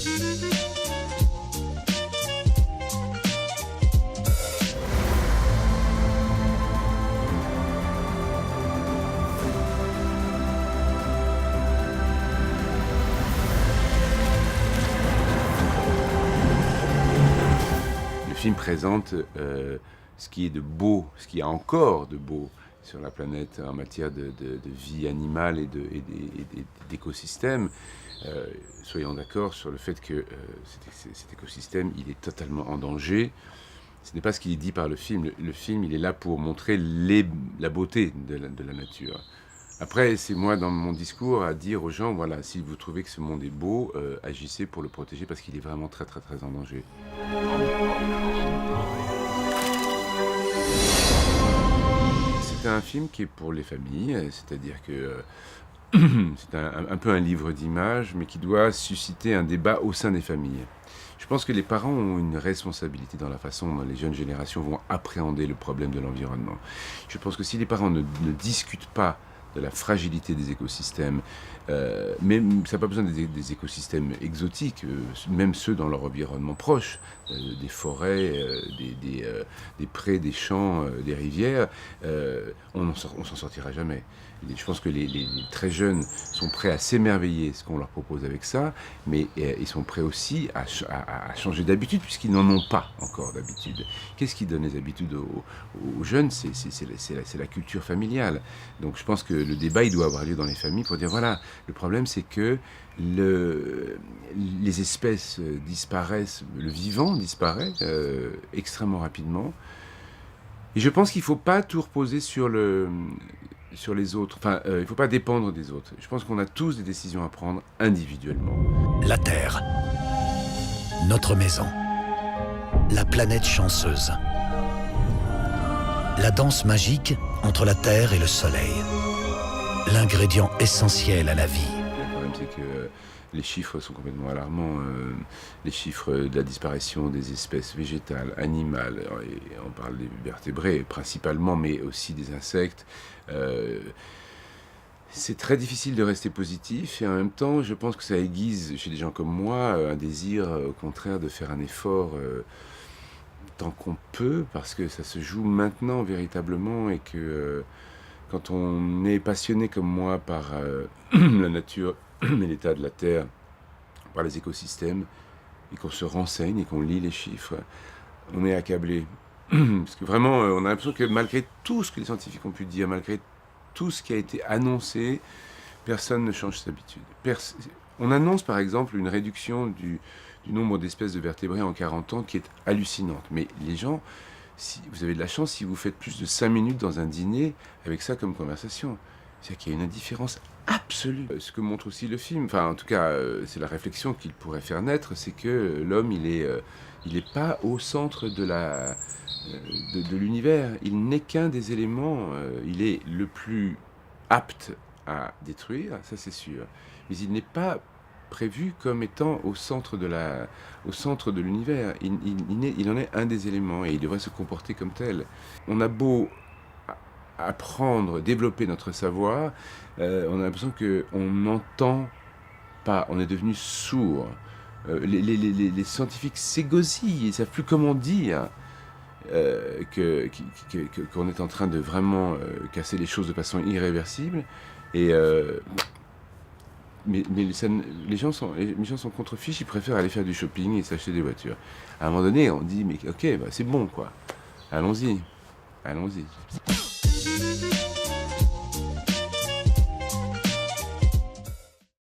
Le film présente ce qui est de beau, ce qu'il y a encore de beau sur la planète en matière de vie animale et d'écosystème. Soyons d'accord sur le fait que cet écosystème, il est totalement en danger. Ce n'est pas ce qui est dit par le film. Le film, il est là pour montrer la beauté de la nature. Après, c'est moi, dans mon discours, à dire aux gens, voilà, si vous trouvez que ce monde est beau, agissez pour le protéger parce qu'il est vraiment très, très, très en danger. C'est un film qui est pour les familles, c'est-à-dire que c'est un peu un livre d'images, mais qui doit susciter un débat au sein des familles. Je pense que les parents ont une responsabilité dans la façon dont les jeunes générations vont appréhender le problème de l'environnement. Je pense que si les parents ne discutent pas de la fragilité des écosystèmes, même ça n'a pas besoin des écosystèmes exotiques, même ceux dans leur environnement proche, des forêts, des prés, des champs, des rivières, on s'en sortira jamais. Je pense que les très jeunes sont prêts à s'émerveiller ce qu'on leur propose avec ça, mais ils sont prêts aussi à changer d'habitude puisqu'ils n'en ont pas encore d'habitude. Qu'est-ce qui donne les habitudes aux jeunes? C'est la culture familiale. Donc je pense que le débat, il doit avoir lieu dans les familles pour dire voilà, le problème c'est que les espèces disparaissent, le vivant disparaît extrêmement rapidement. Et je pense qu'il ne faut pas tout reposer sur les autres. Enfin, il ne faut pas dépendre des autres. Je pense qu'on a tous des décisions à prendre individuellement. La Terre, notre maison, la planète chanceuse. La danse magique entre la Terre et le Soleil. L'ingrédient essentiel à la vie. Le problème, c'est que les chiffres sont complètement alarmants. Les chiffres de la disparition des espèces végétales, animales, et on parle des vertébrés principalement, mais aussi des insectes. C'est très difficile de rester positif et en même temps, je pense que ça aiguise chez des gens comme moi un désir, au contraire, de faire un effort tant qu'on peut, parce que ça se joue maintenant véritablement et que quand on est passionné comme moi par la nature et l'état de la Terre, par les écosystèmes, et qu'on se renseigne et qu'on lit les chiffres, on est accablé. Parce que vraiment, on a l'impression que malgré tout ce que les scientifiques ont pu dire, malgré tout ce qui a été annoncé, personne ne change ses habitudes. On annonce par exemple une réduction du nombre d'espèces de vertébrés en 40 ans qui est hallucinante. Mais les gens, si vous avez de la chance, si vous faites plus de 5 minutes dans un dîner avec ça comme conversation, c'est-à-dire qu'il y a une indifférence absolue. Ce que montre aussi le film, enfin en tout cas c'est la réflexion qu'il pourrait faire naître, c'est que l'homme il est pas au centre de l'univers, il n'est qu'un des éléments, il est le plus apte à détruire, ça c'est sûr, mais il n'est pas prévu comme étant au centre de l'univers. Il en est un des éléments et il devrait se comporter comme tel. On a beau apprendre, développer notre savoir, on a l'impression qu'on n'entend pas, on est devenu sourd. Les scientifiques s'égosillent, ils ne savent plus comment dire qu'on est en train de vraiment casser les choses de façon irréversible. Et mais les gens sont contre-fiches, ils préfèrent aller faire du shopping et s'acheter des voitures. À un moment donné, on dit, mais ok, bah, c'est bon, quoi. Allons-y.